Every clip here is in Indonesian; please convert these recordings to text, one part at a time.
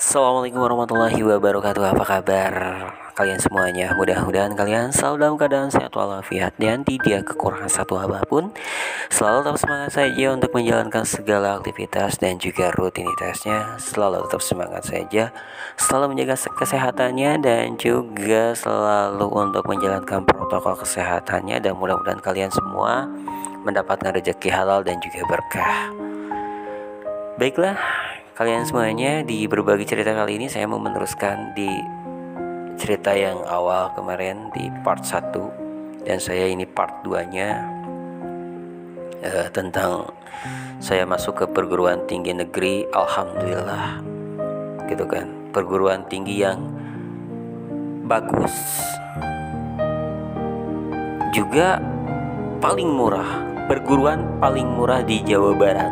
Assalamualaikum warahmatullahi wabarakatuh. Apa kabar kalian semuanya? Mudah-mudahan kalian selalu dalam keadaan sehat walafiat dan tidak kekurangan satu apapun. Selalu tetap semangat saja untuk menjalankan segala aktivitas dan juga rutinitasnya. Selalu tetap semangat saja, selalu menjaga kesehatannya dan juga selalu untuk menjalankan protokol kesehatannya. Dan mudah-mudahan kalian semua mendapatkan rezeki halal dan juga berkah. Baiklah, kalian semuanya, di berbagi cerita kali ini saya mau meneruskan di cerita yang awal kemarin di part 1, dan saya ini part 2-nya, tentang saya masuk ke perguruan tinggi negeri. Alhamdulillah gitu kan, perguruan tinggi yang bagus juga paling murah, perguruan paling murah di Jawa Barat,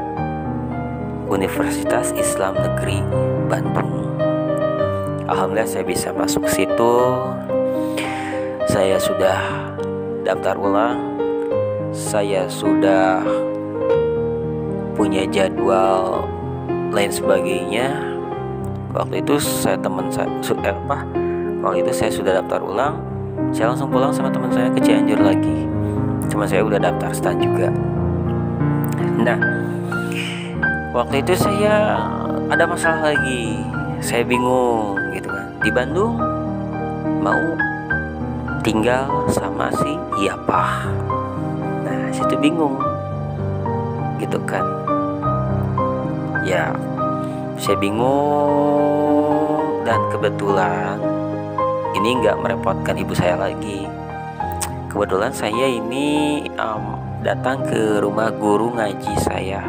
Universitas Islam Negeri Bandung. Alhamdulillah saya bisa masuk situ. Saya sudah daftar ulang. Saya sudah punya jadwal lain sebagainya. Waktu itu saya sudah daftar ulang. Saya langsung pulang sama teman saya ke Cianjur lagi. Cuma saya udah daftar stan juga. Nah, waktu itu saya ada masalah lagi. Saya bingung gitu kan. Di Bandung mau tinggal sama si Iyapah. Nah, situ bingung gitu kan. Ya, saya bingung, dan kebetulan ini nggak merepotkan ibu saya lagi. Kebetulan saya ini datang ke rumah guru ngaji saya.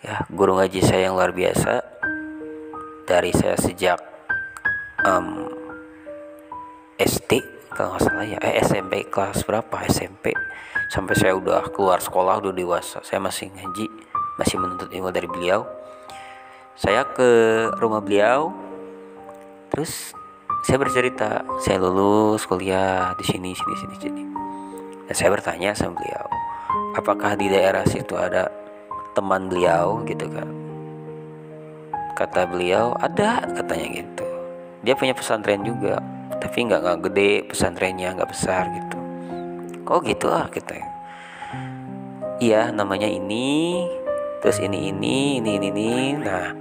Ya, guru ngaji saya yang luar biasa. Dari saya sejak SD kalau nggak salah ya, SMP kelas berapa, SMP sampai saya udah keluar sekolah, udah dewasa, saya masih ngaji, masih menuntut ilmu dari beliau. Saya ke rumah beliau, terus saya bercerita saya lulus kuliah di sini. Dan saya bertanya sama beliau, apakah di daerah situ ada teman beliau gitu kan. Kata beliau ada, katanya gitu. Dia punya pesantren juga, tapi nggak gede pesantrennya, nggak besar gitu. Oh gitu ah, katanya. Iya, namanya ini, terus ini. Nah,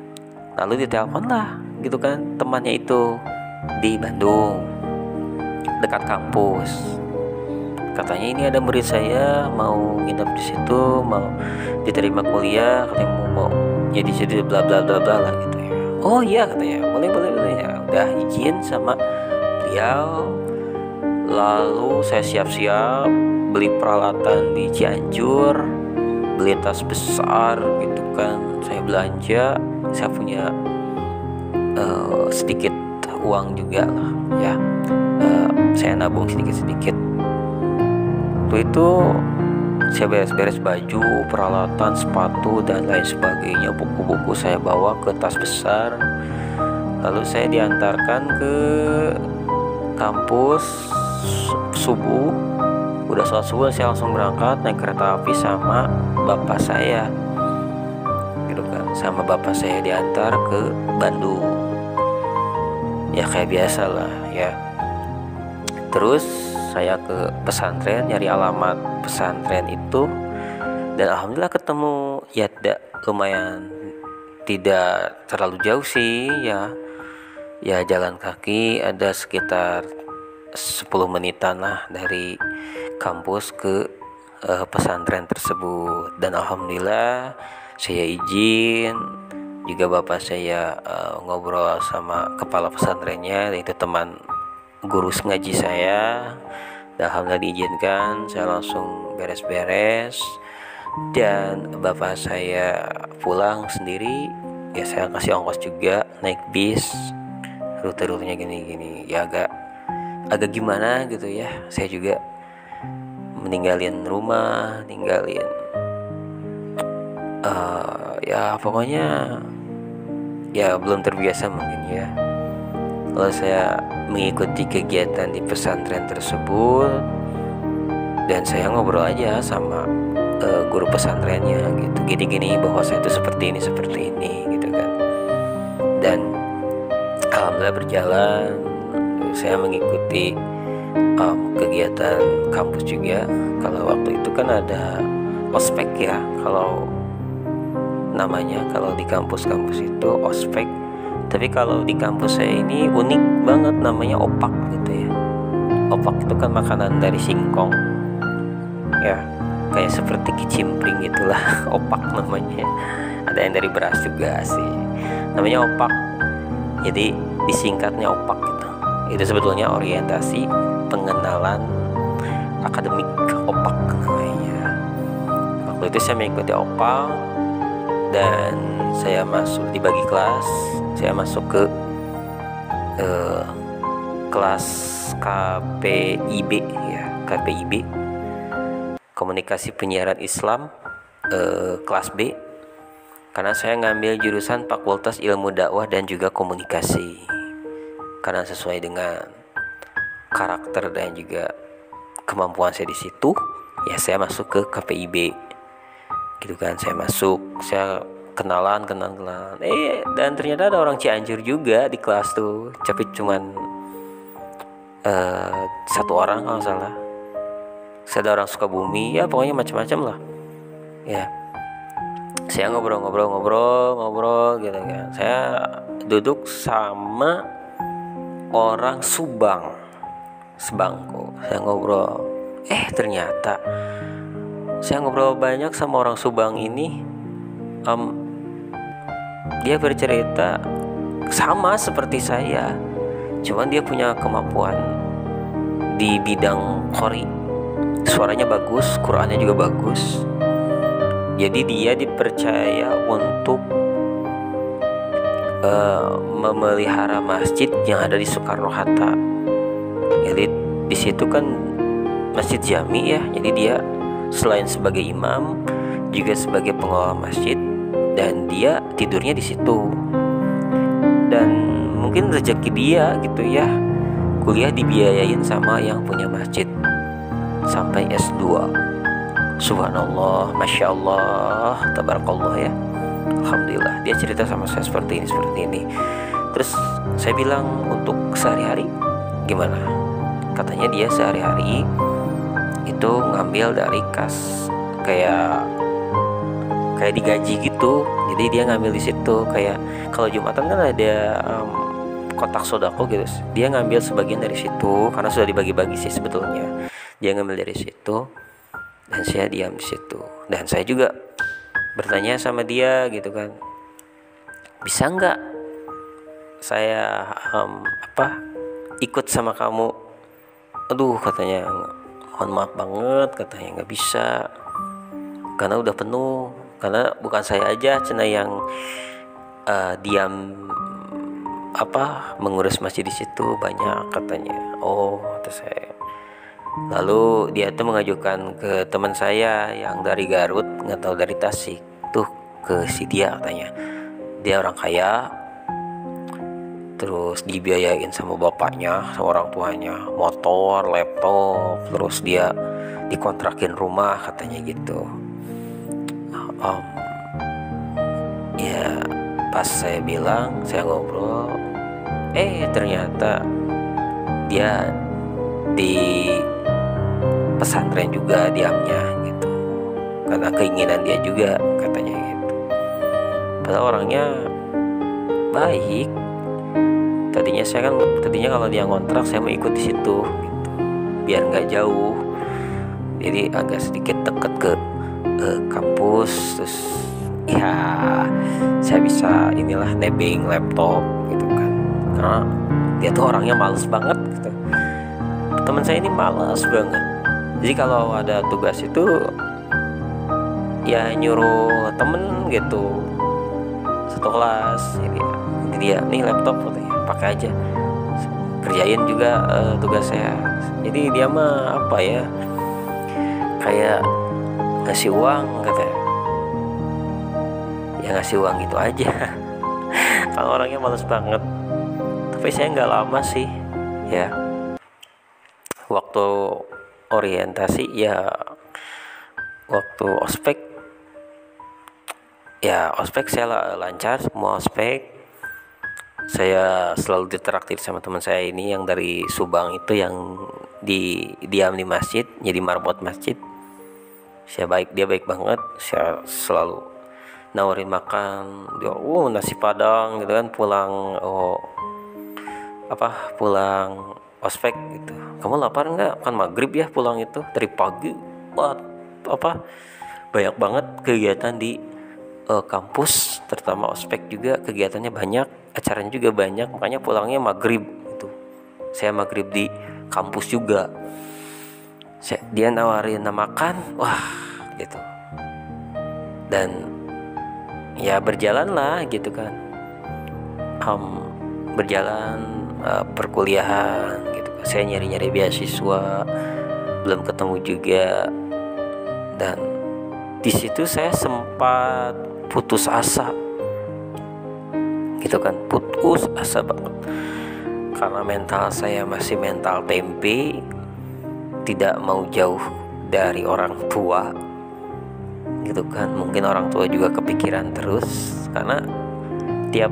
lalu ditelepon lah gitu kan temannya itu di Bandung, dekat kampus. Katanya ini ada murid saya mau nginep di situ, mau diterima kuliah, katanya mau jadi bla bla bla bla lah gitu ya. Oh iya, katanya boleh ya. Udah izin sama beliau. Lalu saya siap-siap beli peralatan di Cianjur, beli tas besar gitu kan. Saya belanja, saya punya sedikit uang juga lah ya. Saya nabung sedikit. Itu saya beres-beres baju, peralatan, sepatu dan lain sebagainya. Buku-buku saya bawa ke tas besar. Lalu saya diantarkan ke kampus subuh. Udah sholat subuh, saya langsung berangkat naik kereta api sama bapak saya gitu kan. Sama bapak saya diantar ke Bandung. Ya kayak biasa lah ya. Terus saya ke pesantren, nyari alamat pesantren itu, dan alhamdulillah ketemu. Ya lumayan, tidak terlalu jauh sih ya. Ya jalan kaki ada sekitar 10 menitan lah dari kampus ke pesantren tersebut. Dan alhamdulillah saya izin. Juga bapak saya ngobrol sama kepala pesantrennya, yaitu teman guru ngaji saya. Dan alhamdulillah diizinkan. Saya langsung beres-beres, dan bapak saya pulang sendiri. Ya saya kasih ongkos juga, naik bis, rute-rutenya gini ya, agak gimana gitu ya. Saya juga meninggalin rumah, ya pokoknya ya belum terbiasa mungkin ya. Lalu saya mengikuti kegiatan di pesantren tersebut, dan saya ngobrol aja sama guru pesantrennya gitu, gini bahwa saya itu seperti ini gitu kan. Dan alhamdulillah berjalan. Saya mengikuti kegiatan kampus juga. Kalau waktu itu kan ada ospek ya, kalau namanya, kalau di kampus-kampus itu ospek. Tapi kalau di kampus saya ini unik banget, namanya opak gitu ya. Opak itu kan makanan dari singkong ya, kayak seperti kicimpring gitulah. Opak namanya. Ada yang dari beras juga sih, namanya opak. Jadi disingkatnya opak gitu. Itu sebetulnya orientasi pengenalan akademik, opak namanya. Waktu itu saya mengikuti opak dan saya masuk, dibagi kelas. Saya masuk ke kelas KPIB ya, KPIB, Komunikasi Penyiaran Islam, kelas B. Karena saya ngambil jurusan Fakultas Ilmu Dakwah dan juga Komunikasi. Karena sesuai dengan karakter dan juga kemampuan saya di situ, ya saya masuk ke KPIB. Gitu kan, saya masuk, saya kenalan. Dan ternyata ada orang Cianjur juga di kelas tuh, tapi cuman satu orang kalau salah. Ada orang Sukabumi, ya pokoknya macam-macam lah. Ya, saya ngobrol gitu kan. Saya duduk sama orang Subang, sebangku. Saya ngobrol. Ternyata saya ngobrol banyak sama orang Subang ini. Dia bercerita sama seperti saya, cuman dia punya kemampuan di bidang qori. Suaranya bagus, Qurannya juga bagus. Jadi dia dipercaya untuk memelihara masjid yang ada di Soekarno Hatta. Jadi di situ kan masjid jami ya. Jadi dia selain sebagai imam juga sebagai pengelola masjid, dan dia tidurnya di situ. Dan mungkin rezeki dia gitu ya, kuliah dibiayain sama yang punya masjid sampai S2. Subhanallah, Masya Allah, Tabarakallah ya. Alhamdulillah, dia cerita sama saya seperti ini. Terus saya bilang, untuk sehari-hari gimana? Katanya dia sehari-hari itu ngambil dari kas, kayak digaji gitu. Jadi dia ngambil di situ, kayak kalau Jumatan kan ada kotak sodako gitu. Dia ngambil sebagian dari situ karena sudah dibagi-bagi sih sebetulnya. Dia ngambil dari situ dan saya diam di situ. Dan saya juga bertanya sama dia gitu kan, bisa nggak saya ikut sama kamu? Aduh, katanya mohon maaf banget, katanya nggak bisa karena udah penuh. Karena bukan saya aja cina yang diam mengurus masjid di situ, banyak katanya. Oh, kata saya. Lalu dia tuh mengajukan ke teman saya yang dari Garut, nggak tahu dari Tasik tuh, ke si dia katanya. Dia orang kaya, terus dibiayain sama bapaknya, sama orang tuanya, motor, laptop, terus dia dikontrakin rumah katanya gitu. Ya pas saya bilang, saya ngobrol, ternyata dia di pesantren juga diamnya gitu, karena keinginan dia juga katanya gitu. Padahal orangnya baik. Tadinya kalau dia ngontrak saya mau ikut di situ gitu, biar nggak jauh, jadi agak sedikit deket ke kampus. Terus ya saya bisa nebeng laptop gitu kan, karena dia tuh orangnya males banget gitu. Teman saya ini males banget. Jadi kalau ada tugas itu ya nyuruh temen gitu, satu kelas. Jadi dia nih laptop katanya, pakai aja, kerjain juga tugas saya. Jadi dia mah kayak ngasih uang katanya, ya ngasih uang gitu aja. Kalau orangnya males banget. Tapi saya nggak lama sih ya, waktu orientasi ya, waktu ospek saya lancar semua ospek. saya selalu ditraktir sama teman saya ini yang dari Subang itu, yang diam di masjid, jadi marbot masjid. Dia baik banget. Saya selalu nawarin makan, dia nasi padang gitu kan, pulang ospek gitu. Kamu lapar nggak? Kan maghrib ya pulang itu, dari pagi. Wah, banyak banget kegiatan di kampus, terutama ospek juga kegiatannya banyak, acaranya juga banyak, makanya pulangnya maghrib gitu. Saya maghrib di kampus juga. Dia nawarin makan, wah gitu. Dan ya berjalan lah gitu kan, berjalan perkuliahan gitu. Saya nyari beasiswa, belum ketemu juga, dan di situ saya sempat putus asa gitu kan, putus asa banget karena mental saya masih mental tempe, tidak mau jauh dari orang tua gitu kan. Mungkin orang tua juga kepikiran terus, karena tiap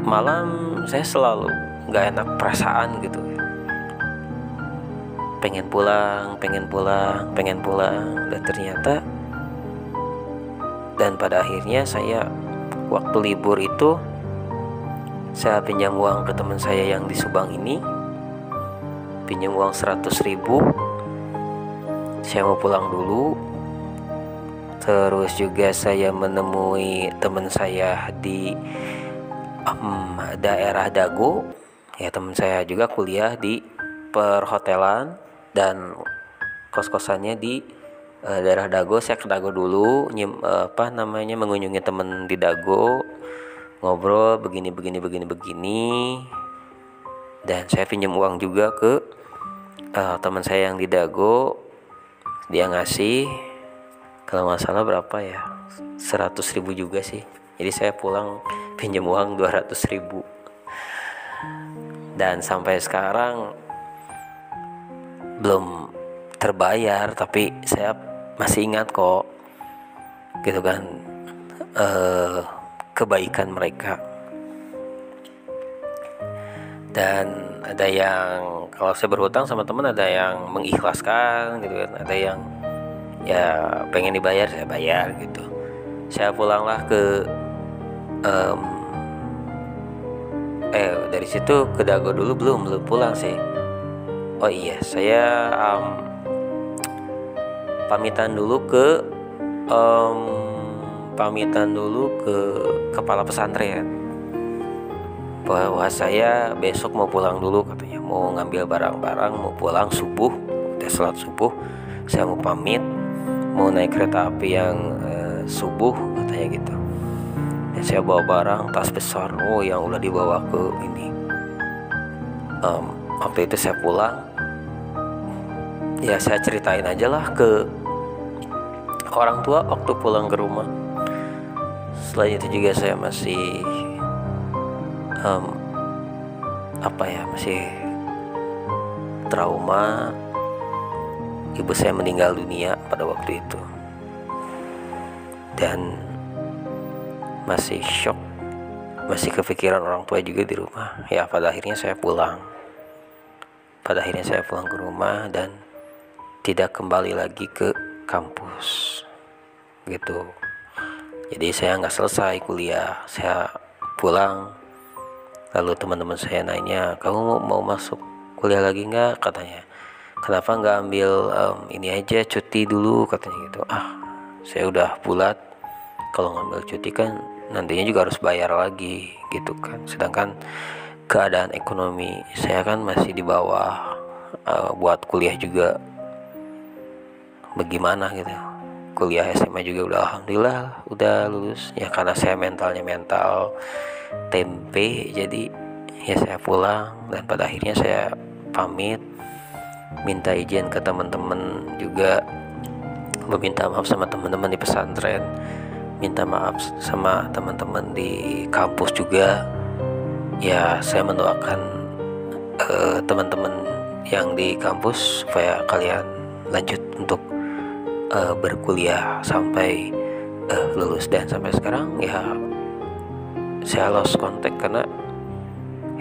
malam saya selalu gak enak perasaan gitu, pengen pulang, dan ternyata, dan pada akhirnya saya waktu libur itu saya pinjam uang ke teman saya yang di Subang ini, pinjam uang 100.000. Saya mau pulang dulu. Terus juga saya menemui teman saya di daerah Dago. Ya, teman saya juga kuliah di perhotelan dan kos-kosannya di daerah Dago. Saya ke Dago dulu, mengunjungi teman di Dago, ngobrol begini, dan saya pinjam uang juga ke teman saya yang di Dago. Dia ngasih, kalau nggak salah berapa ya, 100.000 juga sih. Jadi saya pulang pinjam uang 200.000, dan sampai sekarang belum terbayar, tapi saya masih ingat kok gitu kan, kebaikan mereka. Dan ada yang, kalau saya berhutang sama teman, ada yang mengikhlaskan gitu kan, ada yang ya pengen dibayar, saya bayar gitu. Saya pulanglah ke dari situ ke Dago dulu, belum pulang sih. Oh iya, saya pamitan dulu ke kepala pesantren bahwa saya besok mau pulang dulu, katanya mau ngambil barang-barang, mau pulang subuh, udah sholat subuh, saya mau pamit, mau naik kereta api yang subuh katanya gitu. Dan saya bawa barang, tas besar, yang udah dibawa ke ini. Waktu itu saya pulang, ya saya ceritain aja lah ke orang tua waktu pulang ke rumah. Selain itu juga saya masih masih trauma, ibu saya meninggal dunia pada waktu itu, dan masih shock, masih kepikiran orang tua juga di rumah. Ya pada akhirnya saya pulang ke rumah dan tidak kembali lagi ke kampus gitu. Jadi saya nggak selesai kuliah, saya pulang. Lalu teman-teman saya nanya, kamu mau masuk kuliah lagi nggak, katanya. Kenapa nggak ambil ini aja, cuti dulu, katanya gitu. Saya udah bulat, kalau ngambil cuti kan nantinya juga harus bayar lagi gitu kan. Sedangkan keadaan ekonomi saya kan masih di bawah, buat kuliah juga bagaimana gitu. Kuliah SMA juga udah alhamdulillah udah lulus ya, karena saya mental tempe, jadi ya saya pulang. Dan pada akhirnya saya pamit, minta izin ke teman-teman juga, meminta maaf sama teman-teman di pesantren, minta maaf sama teman-teman di kampus juga. Ya saya mendoakan teman-teman yang di kampus supaya kalian lanjut untuk berkuliah sampai lulus. Dan sampai sekarang ya saya lost kontak karena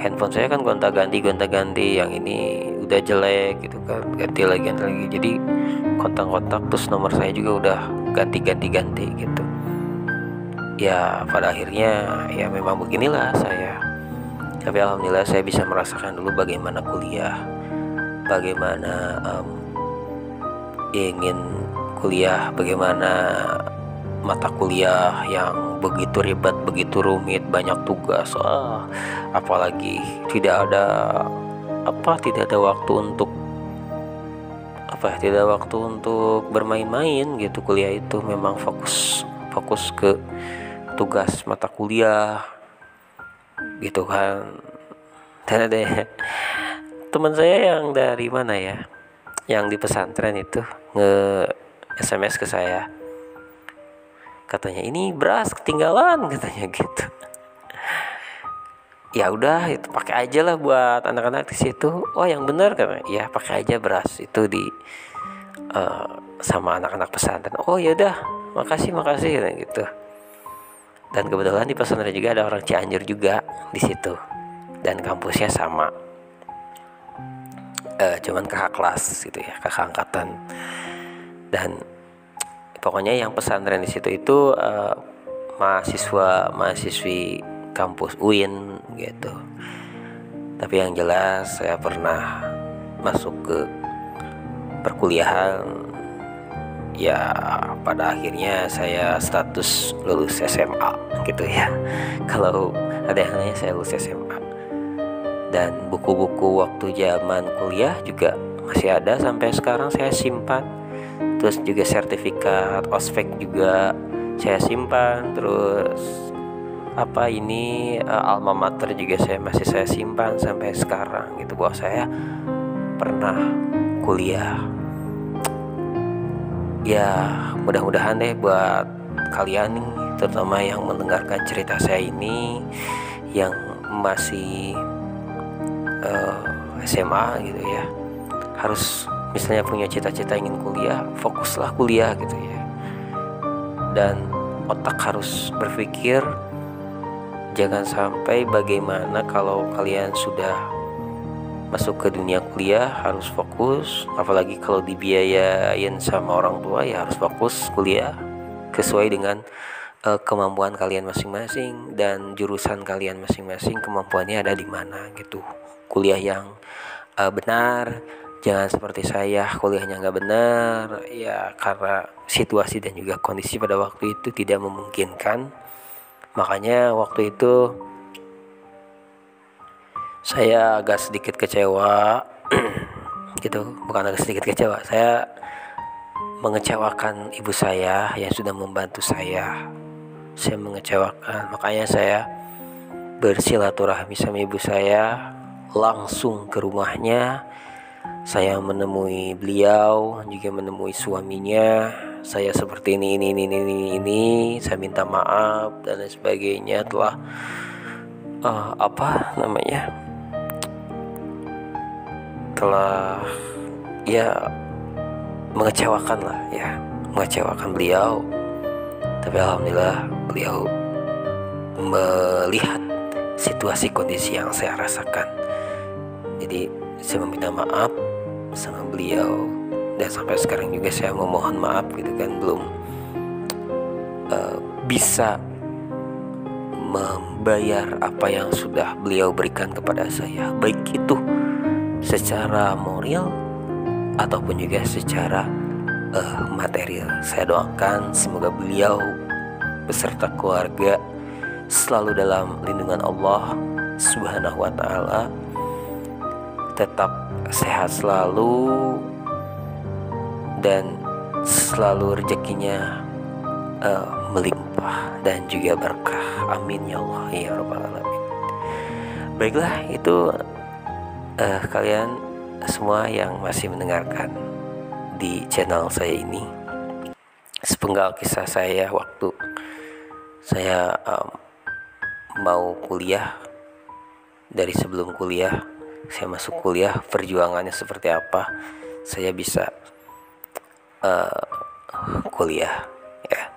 handphone saya kan gonta-ganti, yang ini udah jelek gitu kan, ganti lagi. Jadi kontak-kontak terus nomor saya juga udah ganti gitu. Ya pada akhirnya ya memang beginilah saya. Tapi alhamdulillah saya bisa merasakan dulu bagaimana kuliah, bagaimana ingin kuliah, bagaimana mata kuliah yang begitu ribet, begitu rumit, banyak tugas. Apalagi tidak ada waktu untuk bermain-main gitu. Kuliah itu memang fokus ke tugas mata kuliah gitu kan. Dan ada teman saya yang dari mana ya, yang di pesantren itu SMS ke saya, katanya ini beras ketinggalan katanya gitu. Ya udah, itu pakai aja lah buat anak-anak di situ. Oh yang benar katanya, ya pakai aja beras itu di sama anak-anak pesantren. Oh ya udah, makasih gitu. Dan kebetulan di pesantren juga ada orang Cianjur juga di situ, dan kampusnya sama, cuman kakak kelas gitu ya, kakak angkatan. Dan pokoknya yang pesantren di situ itu mahasiswi kampus UIN gitu. Tapi yang jelas saya pernah masuk ke perkuliahan. Ya pada akhirnya saya status lulus SMA gitu ya. Kalau ada yang nanya, saya lulus SMA. Dan buku-buku waktu zaman kuliah juga masih ada sampai sekarang, saya simpan. Terus juga sertifikat ospek juga saya simpan. Terus alma mater juga masih saya simpan sampai sekarang gitu, bahwa saya pernah kuliah. Ya mudah-mudahan deh buat kalian nih, terutama yang mendengarkan cerita saya ini, yang masih SMA gitu ya, harus misalnya punya cita-cita ingin kuliah, fokuslah kuliah gitu ya. Dan otak harus berpikir, jangan sampai bagaimana kalau kalian sudah masuk ke dunia kuliah harus fokus, apalagi kalau dibiayain sama orang tua, ya harus fokus kuliah sesuai dengan kemampuan kalian masing-masing dan jurusan kalian masing-masing, kemampuannya ada di mana gitu. Kuliah yang benar, jangan seperti saya kuliahnya nggak benar ya, karena situasi dan juga kondisi pada waktu itu tidak memungkinkan. Makanya waktu itu saya agak sedikit kecewa gitu, bukan agak sedikit kecewa, saya mengecewakan ibu saya yang sudah membantu saya mengecewakan. Makanya saya bersilaturahmi sama ibu saya, langsung ke rumahnya. Saya menemui beliau, juga menemui suaminya. Saya seperti ini, saya minta maaf dan lain sebagainya, telah mengecewakan beliau. Tapi alhamdulillah beliau melihat situasi kondisi yang saya rasakan. Jadi saya meminta maaf sama beliau, dan sampai sekarang juga saya memohon maaf gitu kan, belum bisa membayar apa yang sudah beliau berikan kepada saya, baik itu secara moral ataupun juga secara material. Saya doakan semoga beliau beserta keluarga selalu dalam lindungan Allah Subhanahu wa ta'ala, tetap sehat selalu, dan selalu rezekinya melimpah dan juga berkah. Amin ya Allah ya Rabbal Alamin. Baiklah, itu kalian semua yang masih mendengarkan di channel saya ini, sepenggal kisah saya waktu saya mau kuliah. Dari sebelum kuliah, saya masuk kuliah, perjuangannya seperti apa saya bisa kuliah ya.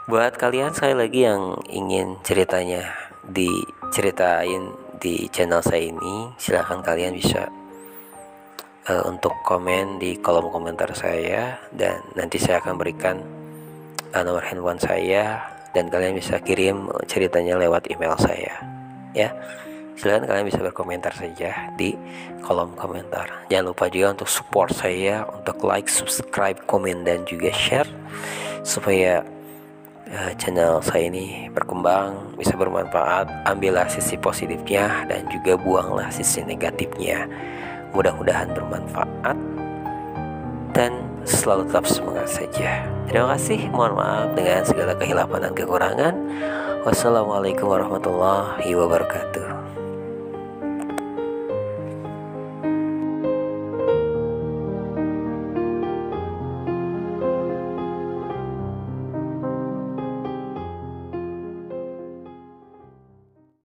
Buat kalian sekali lagi yang ingin ceritanya diceritain di channel saya ini, silahkan kalian bisa untuk komen di kolom komentar saya, dan nanti saya akan berikan nomor handphone saya, dan kalian bisa kirim ceritanya lewat email saya ya. Silahkan kalian bisa berkomentar saja di kolom komentar. Jangan lupa juga untuk support saya, untuk like, subscribe, komen, dan juga share, supaya channel saya ini berkembang, bisa bermanfaat. Ambillah sisi positifnya dan juga buanglah sisi negatifnya. Mudah-mudahan bermanfaat dan selalu tetap semangat saja. Terima kasih, mohon maaf dengan segala kehilapan dan kekurangan. Wassalamualaikum warahmatullahi wabarakatuh.